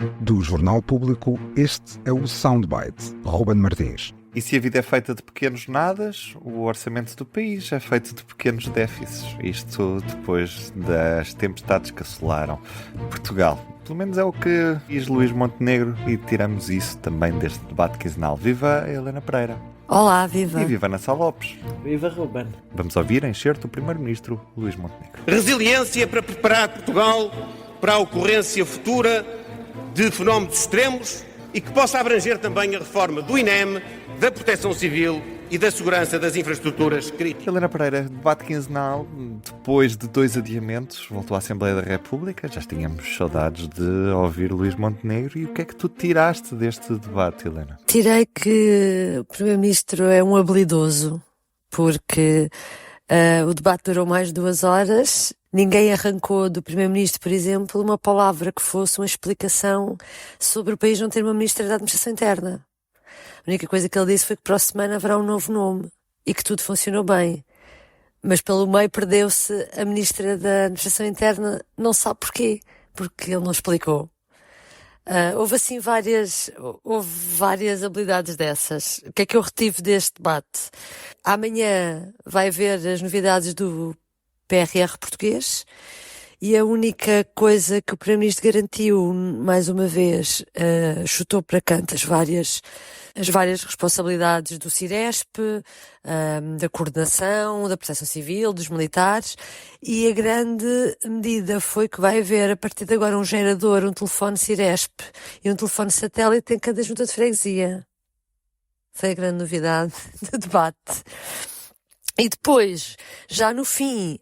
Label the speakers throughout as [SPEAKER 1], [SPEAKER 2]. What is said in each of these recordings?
[SPEAKER 1] Do Jornal Público, este é o Soundbite. Ruben Martins.
[SPEAKER 2] E se a vida é feita de pequenos nadas, o orçamento do país é feito de pequenos déficits. Isto depois das tempestades que assolaram Portugal. Pelo menos é o que diz Luís Montenegro e tiramos isso também deste debate quinzenal. Viva Helena Pereira.
[SPEAKER 3] Olá, viva.
[SPEAKER 2] E viva Ana Sá Lopes.
[SPEAKER 4] Viva Ruben.
[SPEAKER 2] Vamos ouvir a enxerto do Primeiro-Ministro Luís Montenegro.
[SPEAKER 5] Resiliência para preparar Portugal para a ocorrência futura de fenómenos extremos e que possa abranger também a reforma do INEM, da Proteção Civil e da segurança das infraestruturas críticas.
[SPEAKER 2] Helena Pereira, debate quinzenal, depois de 2 adiamentos, voltou à Assembleia da República. Já tínhamos saudades de ouvir Luís Montenegro. E o que é que tu tiraste deste debate, Helena?
[SPEAKER 3] Tirei que o Primeiro-Ministro é um habilidoso, porque o debate durou mais de 2 horas. Ninguém arrancou do Primeiro-Ministro, por exemplo, uma palavra que fosse uma explicação sobre o país não ter uma Ministra da Administração Interna. A única coisa que ele disse foi que para a semana haverá um novo nome e que tudo funcionou bem. Mas pelo meio perdeu-se a Ministra da Administração Interna, não sabe porquê, porque ele não explicou. Houve assim várias habilidades dessas. O que é que eu retive deste debate? Amanhã vai haver as novidades do PRR português e a única coisa que o Primeiro-Ministro garantiu, mais uma vez, chutou para canto as várias responsabilidades do Ciresp, da coordenação, da Proteção Civil, dos militares, e a grande medida foi que vai haver a partir de agora um gerador, um telefone Ciresp e um telefone satélite em cada junta de freguesia. Foi a grande novidade do debate. E depois, já no fim,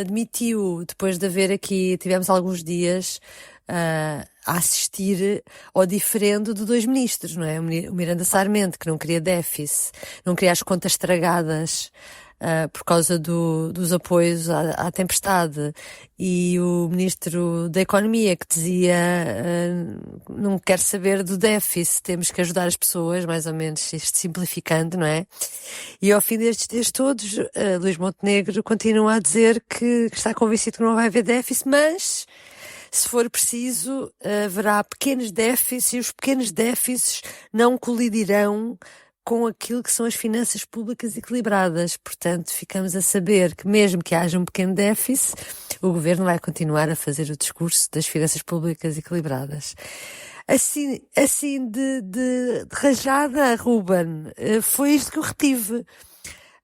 [SPEAKER 3] admitiu, depois de haver aqui, tivemos alguns dias a assistir ao diferendo de 2 ministros, não é? O Miranda Sarmento, que não queria déficit, não queria as contas estragadas por causa dos apoios à tempestade, e o Ministro da Economia, que dizia não quer saber do déficit, temos que ajudar as pessoas, mais ou menos isto simplificando, não é? E ao fim destes dias todos, Luís Montenegro continua a dizer que está convencido que não vai haver déficit, mas se for preciso, haverá pequenos déficits e os pequenos déficits não colidirão com aquilo que são as finanças públicas equilibradas. Portanto, ficamos a saber que mesmo que haja um pequeno déficit, o Governo vai continuar a fazer o discurso das finanças públicas equilibradas. Assim de rajada, Ruben, foi isto que eu retive.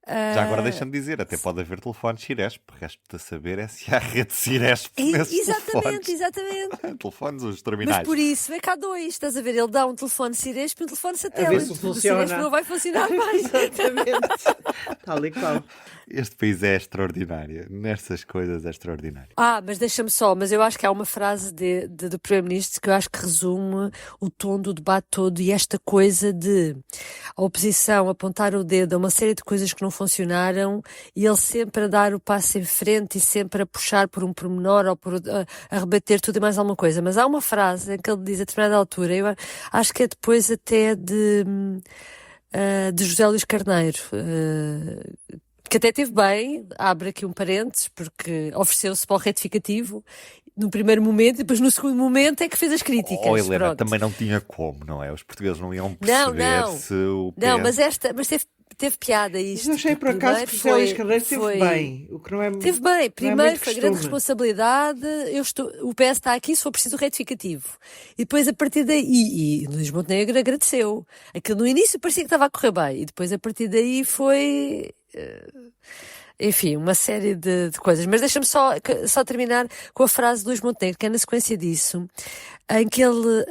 [SPEAKER 2] Já agora deixa-me dizer, até pode haver telefones Ciresp, resta saber é se há rede Ciresp nesses telefones.
[SPEAKER 3] Exatamente.
[SPEAKER 2] Telefones, os terminais.
[SPEAKER 3] Mas por isso é que há 2, estás a ver? Ele dá um telefone Ciresp e um telefone satélite.
[SPEAKER 4] A ver se funciona.
[SPEAKER 3] O Ciresp não vai funcionar mais.
[SPEAKER 4] Exatamente. Tal e qual.
[SPEAKER 2] Este país é extraordinário. Nestas coisas é extraordinário.
[SPEAKER 3] Mas deixa-me mas eu acho que há uma frase do Primeiro-Ministro que eu acho que resume o tom do debate todo, e esta coisa de a oposição apontar o dedo a uma série de coisas que não funcionaram e ele sempre a dar o passo em frente e sempre a puxar por um pormenor ou a rebater tudo e mais alguma coisa. Mas há uma frase em que ele diz a determinada altura, eu acho que é depois até de José Luís Carneiro, que até teve bem, abre aqui um parênteses, porque ofereceu-se para o retificativo no primeiro momento, e depois no segundo momento é que fez as críticas.
[SPEAKER 2] Helena,
[SPEAKER 3] pronto.
[SPEAKER 2] também não tinha como, não é? Os portugueses não iam perceber se o PS...
[SPEAKER 3] Não, mas teve piada isto.
[SPEAKER 4] Mas eu achei por acaso que o José Luís Carneiro esteve bem. O que não é,
[SPEAKER 3] teve bem. Primeiro foi grande
[SPEAKER 4] costume.
[SPEAKER 3] responsabilidade. O PS está aqui se for preciso retificativo. E depois a partir daí, e Luís Montenegro agradeceu. Aquilo no início parecia que estava a correr bem. E depois a partir daí foi... enfim, uma série de coisas. Mas deixa-me só terminar com a frase de Luís Montenegro, que é na sequência disso, em que ele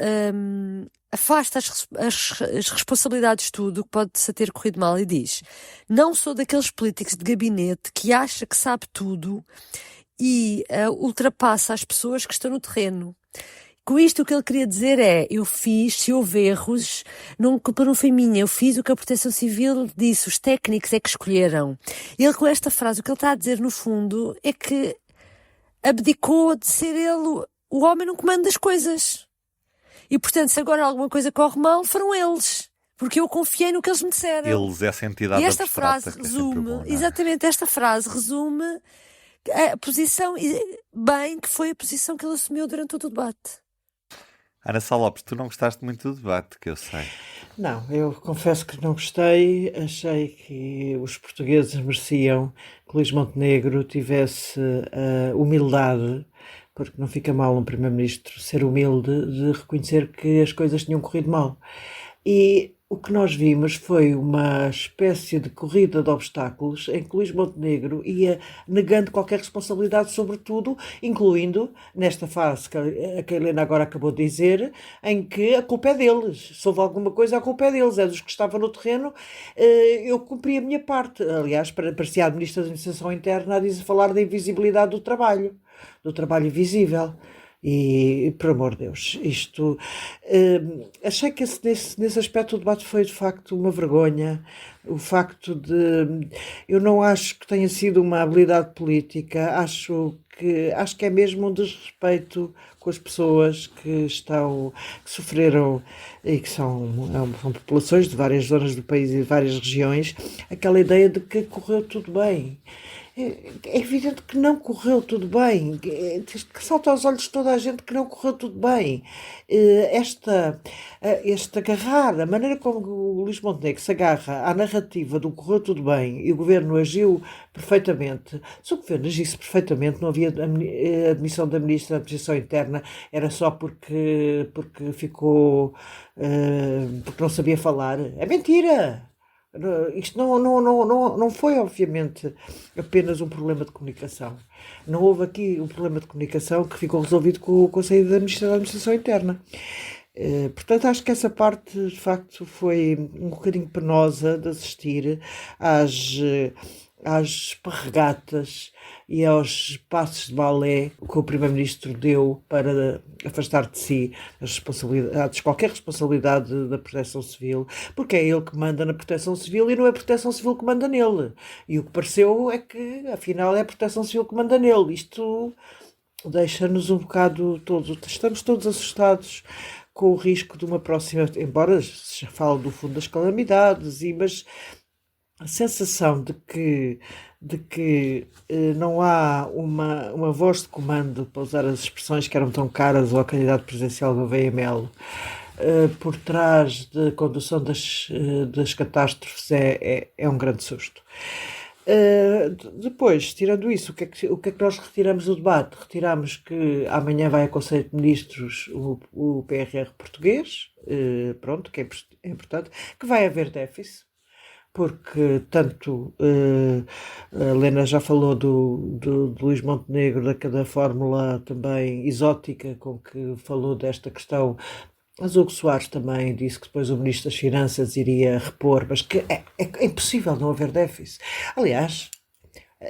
[SPEAKER 3] afasta as responsabilidades de tudo o que pode-se ter corrido mal e diz: não sou daqueles políticos de gabinete que acha que sabe tudo e ultrapassa as pessoas que estão no terreno. Com isto o que ele queria dizer é, se houve erros, a culpa não foi minha, eu fiz o que a Proteção Civil disse, os técnicos é que escolheram. Ele, com esta frase, o que ele está a dizer no fundo é que abdicou de ser ele o homem no comando das coisas. E portanto, se agora alguma coisa corre mal, foram eles. Porque eu confiei no que eles me disseram.
[SPEAKER 2] Eles, essa entidade
[SPEAKER 3] e esta
[SPEAKER 2] abstrata,
[SPEAKER 3] frase resume,
[SPEAKER 2] bom,
[SPEAKER 3] exatamente, esta frase resume a posição, bem, que foi a posição que ele assumiu durante todo o debate.
[SPEAKER 2] Ana Sá Lopes, tu não gostaste muito do debate, que eu sei.
[SPEAKER 4] Não, eu confesso que não gostei. Achei que os portugueses mereciam que Luís Montenegro tivesse a humildade, porque não fica mal um primeiro-ministro ser humilde, de reconhecer que as coisas tinham corrido mal. E o que nós vimos foi uma espécie de corrida de obstáculos em que Luís Montenegro ia negando qualquer responsabilidade sobre tudo, incluindo nesta fase que a Helena agora acabou de dizer, em que a culpa é deles. Se houve alguma coisa, a culpa é deles, é dos que estavam no terreno. Eu cumpri a minha parte. Aliás, parecia a Ministra da Administração Interna a falar da invisibilidade do trabalho invisível. E, por amor de Deus, isto. Achei que nesse aspecto o debate foi de facto uma vergonha. O facto de. Eu não acho que tenha sido uma habilidade política, acho que é mesmo um desrespeito com as pessoas que sofreram e que são populações de várias zonas do país e de várias regiões, aquela ideia de que correu tudo bem. É evidente que não correu tudo bem, que salta aos olhos de toda a gente que não correu tudo bem. Este agarrar, a maneira como o Luís Montenegro se agarra à narrativa do correu tudo bem e o governo agiu perfeitamente. Se o governo agisse perfeitamente, não havia admissão da Ministra da Administração Interna, era só porque porque não sabia falar. É mentira! Isto não foi, obviamente, apenas um problema de comunicação. Não houve aqui um problema de comunicação que ficou resolvido com a saída da Ministra da Administração Interna. Portanto, acho que essa parte, de facto, foi um bocadinho penosa de assistir às esparregatas e aos passos de balé que o Primeiro-Ministro deu para afastar de si as responsabilidades, qualquer responsabilidade da Proteção Civil, porque é ele que manda na Proteção Civil e não é a Proteção Civil que manda nele. E o que pareceu é que, afinal, é a Proteção Civil que manda nele. Isto deixa-nos um bocado todos, estamos todos assustados com o risco de uma próxima, embora se fale do Fundo das Calamidades, mas a sensação de que não há uma voz de comando, para usar as expressões que eram tão caras ao candidato presidencial Gouveia Melo, por trás da condução das catástrofes é um grande susto. Depois, tirando isso, o que é que nós retiramos do debate? Retiramos que amanhã vai a Conselho de Ministros o PRR português, pronto, que é importante, que vai haver déficit, porque tanto a Helena já falou do Luís Montenegro, da fórmula também exótica com que falou desta questão. Mas Hugo Soares também disse que depois o Ministro das Finanças iria repor, mas que é impossível não haver déficit. Aliás,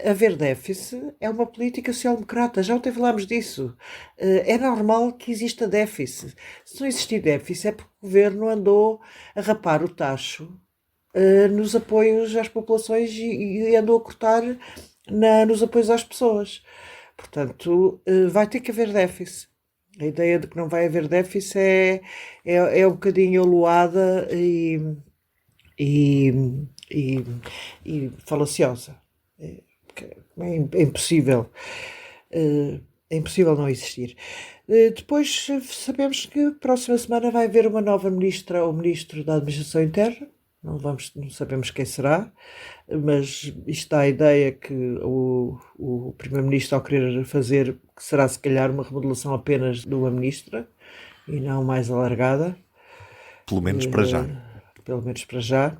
[SPEAKER 4] haver déficit é uma política social-democrata, já ontem falámos disso. É normal que exista déficit. Se não existir déficit é porque o Governo andou a rapar o tacho nos apoios às populações e andou a cortar nos apoios às pessoas. Portanto, vai ter que haver déficit. A ideia de que não vai haver déficit é um bocadinho aluada e falaciosa. É impossível. É impossível não existir. Depois sabemos que próxima semana vai haver uma nova ministra ou ministro da Administração Interna. Não sabemos quem será, mas isto dá a ideia que o Primeiro-Ministro, ao querer fazer, que será se calhar uma remodelação apenas de uma ministra e não mais alargada.
[SPEAKER 2] Pelo menos para já.
[SPEAKER 4] Pelo menos para já.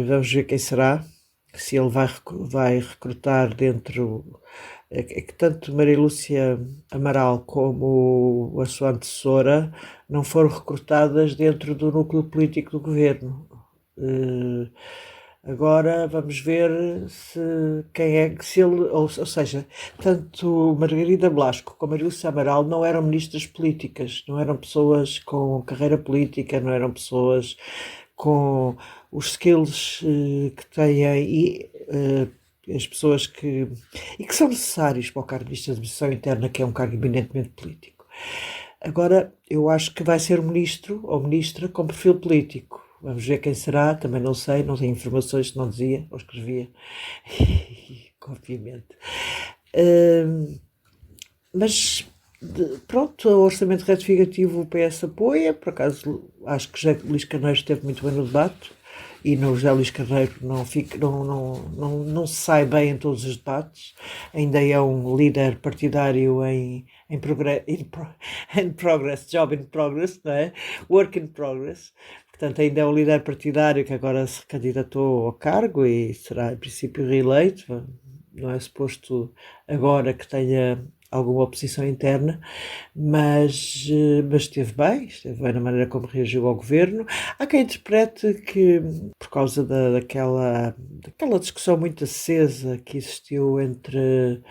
[SPEAKER 4] Vamos ver quem será, se ele vai recrutar dentro. É que tanto Maria Lúcia Amaral como a sua antecessora não foram recrutadas dentro do núcleo político do governo. Agora vamos ver se ele, ou seja, tanto Margarida Blasco como Maria Lúcia Amaral não eram ministras políticas, não eram pessoas com carreira política, não eram pessoas com os skills que têm e as pessoas que são necessários para o cargo de Ministro da Administração Interna, que é um cargo eminentemente político. Agora, eu acho que vai ser um ministro ou ministra com perfil político. Vamos ver quem será, também não sei, não tenho informações, não dizia, ou escrevia, obviamente. Mas Pronto, o orçamento retificativo o PS apoia, por acaso acho que José Luís Carneiro esteve muito bem no debate e no José Luís Carneiro não se sai bem em todos os debates, ainda é um líder partidário em progress, job in progress, não é? Work in progress. Portanto, ainda é um líder partidário que agora se candidatou ao cargo e será, em princípio, reeleito. Não é suposto agora que tenha alguma oposição interna, mas esteve bem na maneira como reagiu ao governo. Há quem interprete que, por causa daquela discussão muito acesa que existiu entre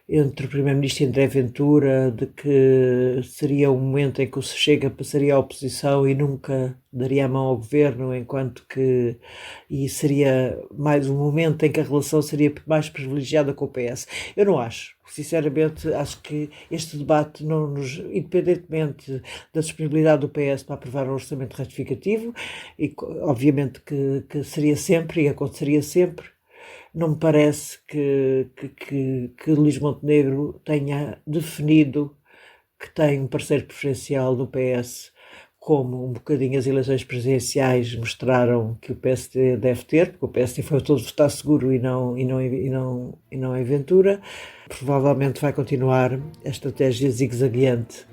[SPEAKER 4] o Primeiro-Ministro e André Ventura, de que seria um momento em que o Chega passaria à oposição e nunca daria a mão ao governo, e seria mais um momento em que a relação seria mais privilegiada com o PS. Eu não acho. Sinceramente, acho que este debate, independentemente da disponibilidade do PS para aprovar um orçamento retificativo, e obviamente que seria sempre e aconteceria sempre, não me parece que Luís Montenegro tenha definido que tem um parceiro preferencial no PS, como um bocadinho as eleições presidenciais mostraram que o PSD deve ter, porque o PSD foi todo votar seguro e não em Ventura. Provavelmente vai continuar a estratégia zigue-zagueante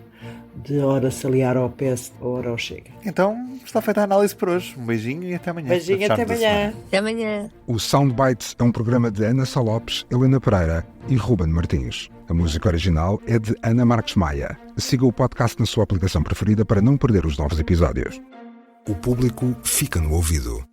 [SPEAKER 4] de ora se aliar ao PS, ora ao Chega.
[SPEAKER 2] Então, está feita a análise por hoje. Um beijinho e até amanhã.
[SPEAKER 4] Beijinho, até amanhã.
[SPEAKER 3] Até amanhã.
[SPEAKER 1] O Soundbites é um programa de Ana Sá Lopes, Helena Pereira e Ruben Martins. A música original é de Ana Marques Maia. Siga o podcast na sua aplicação preferida para não perder os novos episódios. O público fica no ouvido.